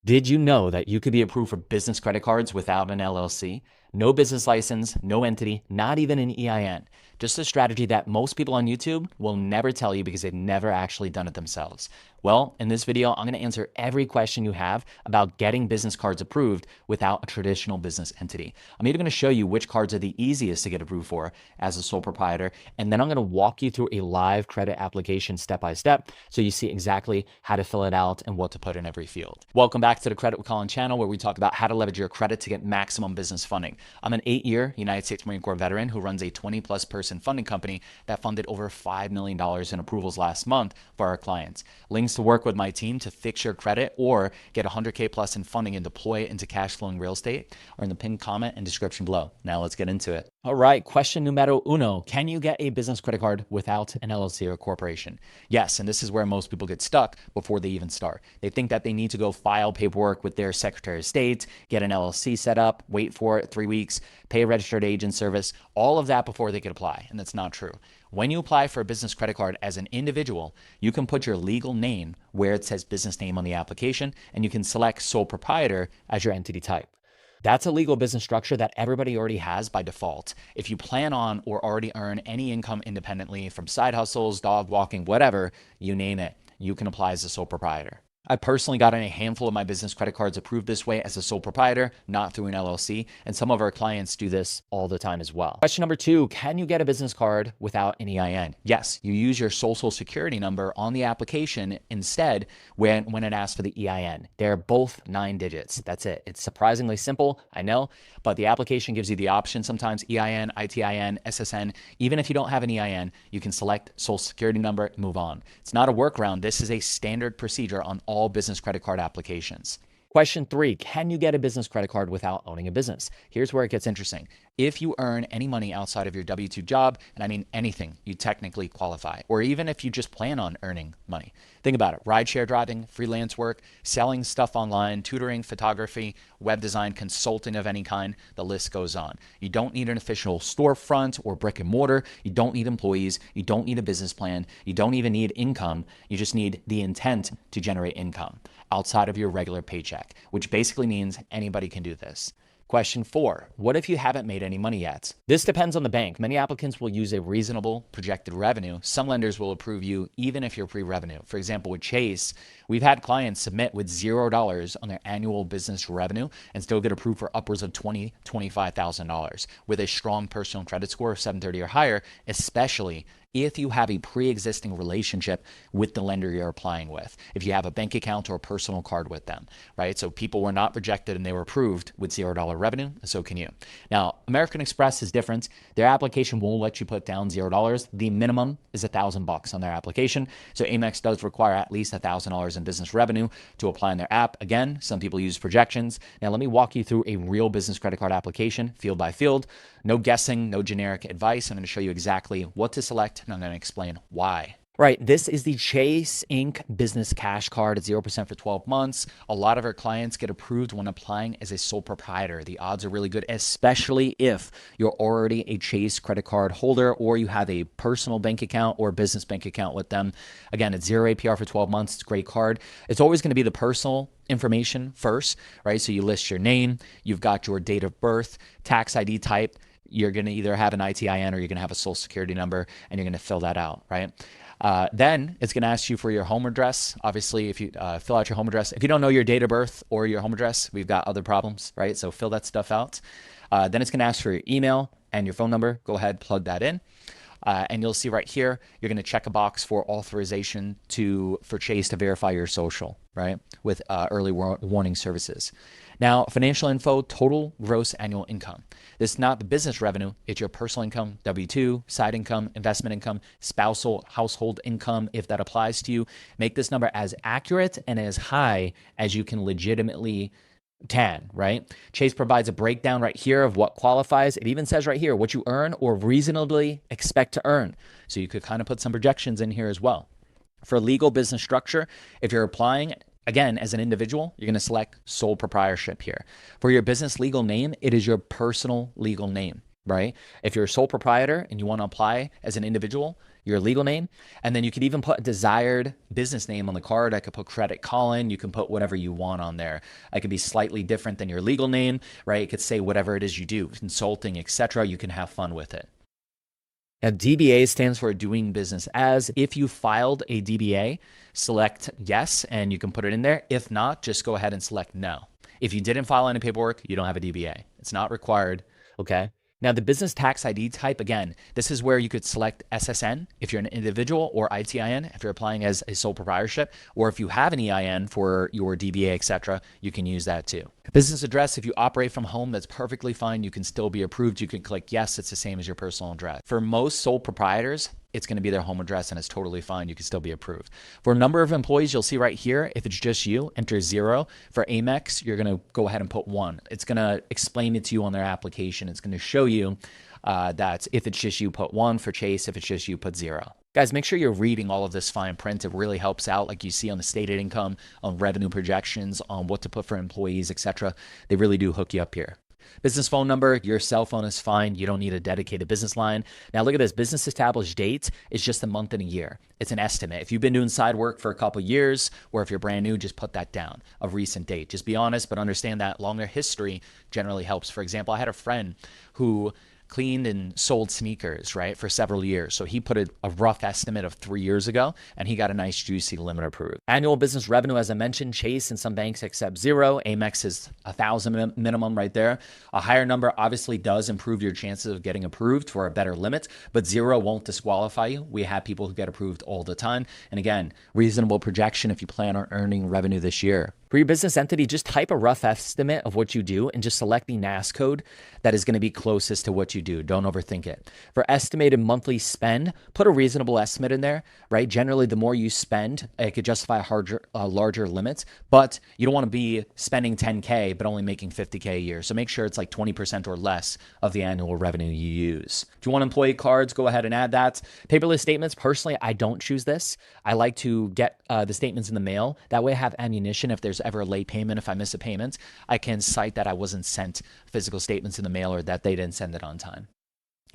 Did you know that you could be approved for business credit cards without an LLC? No business license, no entity, not even an EIN. Just a strategy that most people on YouTube will never tell you because they've never actually done it themselves. Well, in this video, I'm going to answer every question you have about getting business cards approved without a traditional business entity. I'm even going to show you which cards are the easiest to get approved for as a sole proprietor, and then I'm going to walk you through a live credit application step by step so you see exactly how to fill it out and what to put in every field. Welcome back to the Credit with Colin channel, where we talk about how to leverage your credit to get maximum business funding. I'm an 8-year United States Marine Corps veteran who runs a 20+ person funding company that funded over $5 million in approvals last month for our clients. Links to work with my team to fix your credit or get 100K plus in funding and deploy it into cash flowing real estate are in the pinned comment and description below. Now let's get into it. All right, question numero uno. Can you get a business credit card without an LLC or corporation? Yes, and this is where most people get stuck before they even start. They think that they need to go file paperwork with their Secretary of State, get an LLC set up, wait for it 3 weeks, pay a registered agent service, all of that before they could apply, and that's not true. When you apply for a business credit card as an individual, you can put your legal name where it says business name on the application, and you can select sole proprietor as your entity type. That's a legal business structure that everybody already has by default. If you plan on or already earn any income independently from side hustles, dog walking, whatever, you name it, you can apply as a sole proprietor. I personally gotten a handful of my business credit cards approved this way as a sole proprietor, not through an LLC, and some of our clients do this all the time as well. Question number 2, can you get a business card without an EIN? Yes, you use your social security number on the application instead when it asks for the EIN. They're both 9 digits. That's it. It's surprisingly simple, I know, but the application gives you the option sometimes EIN, ITIN, SSN. Even if you don't have an EIN, you can select social security number and move on. It's not a workaround. This is a standard procedure on all business credit card applications. Question 3, can you get a business credit card without owning a business? Here's where it gets interesting. If you earn any money outside of your W-2 job, and I mean anything, you technically qualify. Or even if you just plan on earning money. Think about it. Rideshare driving, freelance work, selling stuff online, tutoring, photography, web design, consulting of any kind, the list goes on. You don't need an official storefront or brick and mortar. You don't need employees. You don't need a business plan. You don't even need income. You just need the intent to generate income outside of your regular paycheck, which basically means anybody can do this. Question 4, what if you haven't made any money yet? This depends on the bank. Many applicants will use a reasonable projected revenue. Some lenders will approve you even if you're pre-revenue. For example, with Chase, we've had clients submit with $0 on their annual business revenue and still get approved for upwards of $20,000, $25,000 with a strong personal credit score of 730 or higher, especially if you have a pre-existing relationship with the lender you're applying with, if you have a bank account or a personal card with them, right? So people were not rejected and they were approved with $0 revenue, and so can you. Now, American Express is different. Their application won't let you put down $0. The minimum is $1,000 on their application. So Amex does require at least $1,000 in business revenue to apply in their app. Again, some people use projections. Now, let me walk you through a real business credit card application, field by field. No guessing, no generic advice. I'm going to show you exactly what to select, and I'm going to explain why. Right, this is the Chase Inc. Business Cash Card at 0% for 12 months. A lot of our clients get approved when applying as a sole proprietor. The odds are really good, especially if you're already a Chase credit card holder or you have a personal bank account or business bank account with them. Again, it's 0 APR for 12 months. It's a great card. It's always going to be the personal information first, right? So you list your name, you've got your date of birth, tax ID type. You're going to either have an ITIN or you're going to have a social security number, and you're going to fill that out, right? Then it's going to ask you for your home address. Obviously, if you fill out your home address, if you don't know your date of birth or your home address, we've got other problems, right? So fill that stuff out. Then it's going to ask for your email and your phone number. Go ahead, plug that in. And you'll see right here, you're going to check a box for authorization for Chase to verify your social, right? With early warning services. Now, financial info, total gross annual income. This is not the business revenue. It's your personal income, W-2, side income, investment income, spousal household income, if that applies to you. Make this number as accurate and as high as you can legitimately right? Chase provides a breakdown right here of what qualifies. It even says right here what you earn or reasonably expect to earn. So you could kind of put some projections in here as well. For legal business structure, if you're applying, again, as an individual, you're going to select sole proprietorship here. For your business legal name, it is your personal legal name, right? If you're a sole proprietor and you want to apply as an individual, your legal name, and then you could even put a desired business name on the card. I could put Credit Colin. You can put whatever you want on there. I could be slightly different than your legal name, right? It could say whatever it is you do, consulting, etc. You can have fun with it. Now, DBA stands for doing business as. If you filed a DBA, select yes, and you can put it in there. If not, just go ahead and select no. If you didn't file any paperwork, you don't have a DBA. It's not required, okay? Now, the business tax ID type, again, this is where you could select SSN if you're an individual, or ITIN if you're applying as a sole proprietorship, or if you have an EIN for your DBA, etc., you can use that too. Business address, if you operate from home, that's perfectly fine. You can still be approved. You can click yes, it's the same as your personal address. For most sole proprietors, it's going to be their home address, and it's totally fine. You can still be approved. For a number of employees, you'll see right here, if it's just you, enter 0. For Amex, you're going to go ahead and put 1. It's going to explain it to you on their application. It's going to show you that if it's just you, put 1. For Chase, if it's just you, put 0. Guys, make sure you're reading all of this fine print. It really helps out, like you see on the stated income, on revenue projections, on what to put for employees, etc. They really do hook you up here. Business phone number, your cell phone is fine. You don't need a dedicated business line. Now look at this. Business established date is just a month and a year. It's an estimate. If you've been doing side work for a couple of years, or if you're brand new, just put that down, a recent date. Just be honest, but understand that longer history generally helps. For example, I had a friend who cleaned and sold sneakers, right, for several years. So he put a rough estimate of 3 years ago, and he got a nice juicy limit approved. Annual business revenue, as I mentioned, Chase and some banks accept 0. Amex is 1,000 minimum right there. A higher number obviously does improve your chances of getting approved for a better limit, but 0 won't disqualify you. We have people who get approved all the time. And again, reasonable projection if you plan on earning revenue this year. For your business entity, just type a rough estimate of what you do and just select the NAS code that is going to be closest to what you do. Don't overthink it. For estimated monthly spend, put a reasonable estimate in there, right? Generally, the more you spend, it could justify a larger limit, but you don't want to be spending 10K, but only making 50K a year. So make sure it's like 20% or less of the annual revenue you use. If you want employee cards, go ahead and add that. Paperless statements, personally, I don't choose this. I like to get the statements in the mail. That way I have ammunition if there's ever a late payment. If I miss a payment, I can cite that I wasn't sent physical statements in the mail, or that they didn't send it on time.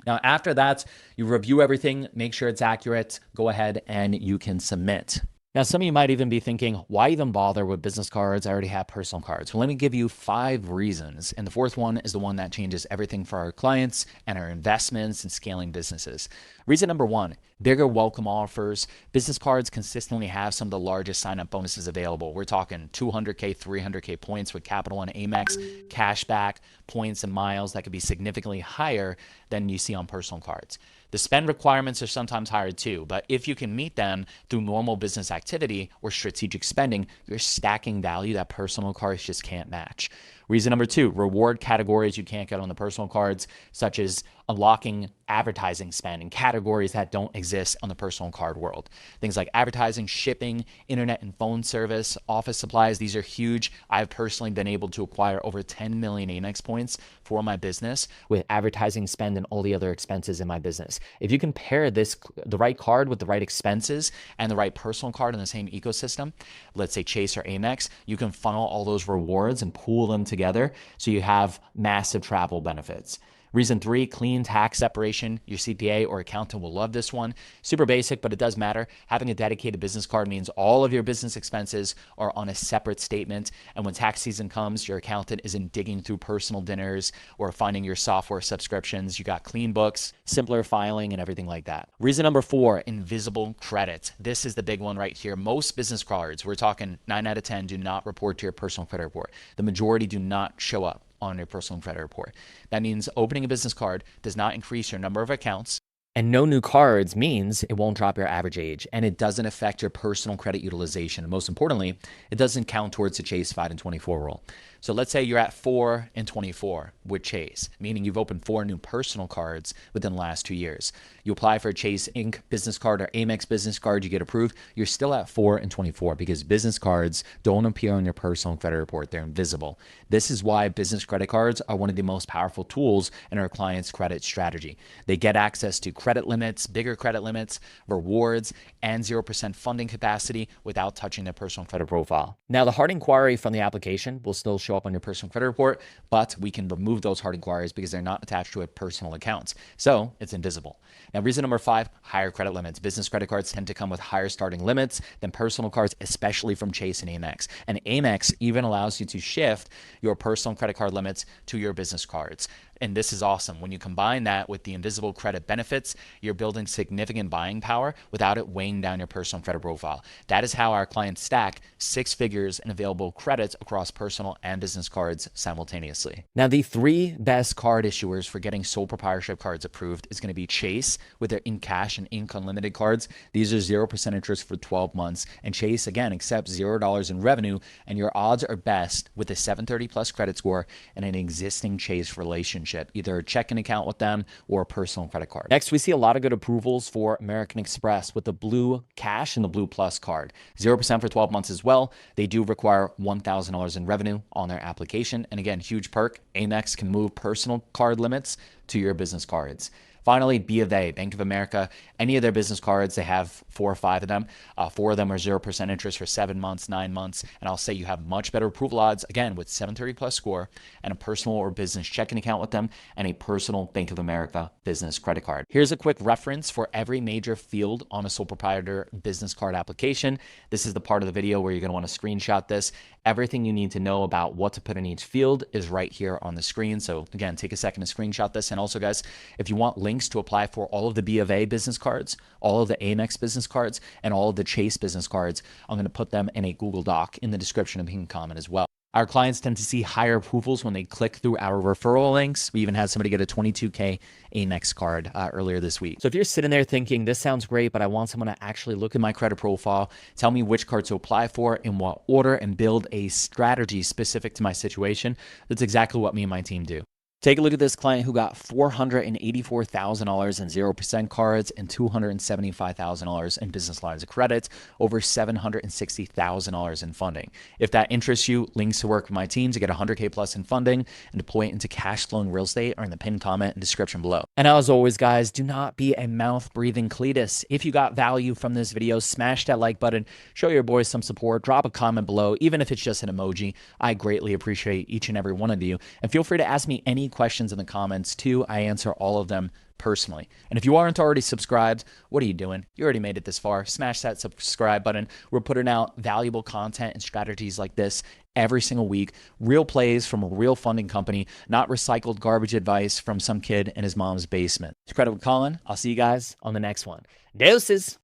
Now, after that, you review everything, make sure it's accurate, go ahead and you can submit. Now, some of you might even be thinking, why even bother with business cards? I already have personal cards. Well, let me give you 5 reasons. And the 4th one is the one that changes everything for our clients and our investments and scaling businesses. Reason number 1, bigger welcome offers. Business cards consistently have some of the largest sign-up bonuses available. We're talking 200K, 300K points with Capital One Amex, cashback, points and miles that could be significantly higher than you see on personal cards. The spend requirements are sometimes higher too, but if you can meet them through normal business activity or strategic spending, you're stacking value that personal cards just can't match. Reason number 2, reward categories you can't get on the personal cards, such as unlocking advertising spend in categories that don't exist on the personal card world. Things like advertising, shipping, internet and phone service, office supplies, these are huge. I've personally been able to acquire over 10 million Amex points for my business with advertising spend and all the other expenses in my business. If you can pair the right card with the right expenses and the right personal card in the same ecosystem, let's say Chase or Amex, you can funnel all those rewards and pool them together so you have massive travel benefits. Reason 3, clean tax separation. Your CPA or accountant will love this one. Super basic, but it does matter. Having a dedicated business card means all of your business expenses are on a separate statement. And when tax season comes, your accountant isn't digging through personal dinners or finding your software subscriptions. You got clean books, simpler filing, and everything like that. Reason number 4, invisible credit. This is the big one right here. Most business cards, we're talking 9 out of 10, do not report to your personal credit report. The majority do not show up on your personal credit report. That means opening a business card does not increase your number of accounts, and no new cards means it won't drop your average age, and it doesn't affect your personal credit utilization. And most importantly, it doesn't count towards the Chase 5 and 24 rule. So let's say you're at 4 and 24 with Chase, meaning you've opened 4 new personal cards within the last 2 years. You apply for a Chase Inc. business card or Amex business card, you get approved, you're still at 4 and 24 because business cards don't appear on your personal credit report. They're invisible. This is why business credit cards are one of the most powerful tools in our clients' credit strategy. They get access to credit limits, bigger credit limits, rewards, and 0% funding capacity without touching their personal credit profile. Now, the hard inquiry from the application will still show up on your personal credit report, but we can remove those hard inquiries because they're not attached to a personal account. So it's invisible. Now, reason number 5, higher credit limits. Business credit cards tend to come with higher starting limits than personal cards, especially from Chase and Amex. And Amex even allows you to shift your personal credit card limits to your business cards. And this is awesome. When you combine that with the invisible credit benefits, you're building significant buying power without it weighing down your personal credit profile. That is how our clients stack 6 figures in available credits across personal and business cards simultaneously. Now, the 3 best card issuers for getting sole proprietorship cards approved is going to be Chase with their in cash and Ink Unlimited cards. These are 0% interest for 12 months. And Chase, again, accepts $0 in revenue, and your odds are best with a 730 plus credit score and an existing Chase relationship, either a checking account with them or a personal credit card. Next, we see a lot of good approvals for American Express with the Blue Cash and the Blue Plus card. 0% for 12 months as well. They do require $1,000 in revenue on their application. And again, huge perk, Amex can move personal card limits to your business cards. Finally, B of A, Bank of America, any of their business cards, they have 4 or 5 of them. 4 of them are 0% interest for 7 months, 9 months. And I'll say you have much better approval odds, again, with 730 plus score and a personal or business checking account with them and a personal Bank of America business credit card. Here's a quick reference for every major field on a sole proprietor business card application. This is the part of the video where you're going to want to screenshot this. Everything you need to know about what to put in each field is right here on the screen. So again, take a second to screenshot this. And also, guys, if you want links to apply for all of the B of A business cards, all of the Amex business cards, and all of the Chase business cards, I'm going to put them in a Google Doc in the description and pinned comment as well. Our clients tend to see higher approvals when they click through our referral links. We even had somebody get a $22K Amex card earlier this week. So if you're sitting there thinking, this sounds great, but I want someone to actually look at my credit profile, tell me which card to apply for, in what order, and build a strategy specific to my situation, that's exactly what me and my team do. Take a look at this client who got $484,000 in 0% cards and $275,000 in business lines of credit, over $760,000 in funding. If that interests you, links to work with my team to get $100K plus in funding and deploy it into cash flowing real estate are in the pinned comment and description below. And as always, guys, do not be a mouth-breathing Cletus. If you got value from this video, smash that like button, show your boys some support, drop a comment below, even if it's just an emoji. I greatly appreciate each and every one of you. And feel free to ask me any questions in the comments too. I answer all of them personally. And if you aren't already subscribed, what are you doing? You already made it this far. Smash that subscribe button. We're putting out valuable content and strategies like this every single week. Real plays from a real funding company, not recycled garbage advice from some kid in his mom's basement. It's Credit with Colin. I'll see you guys on the next one. Deuces.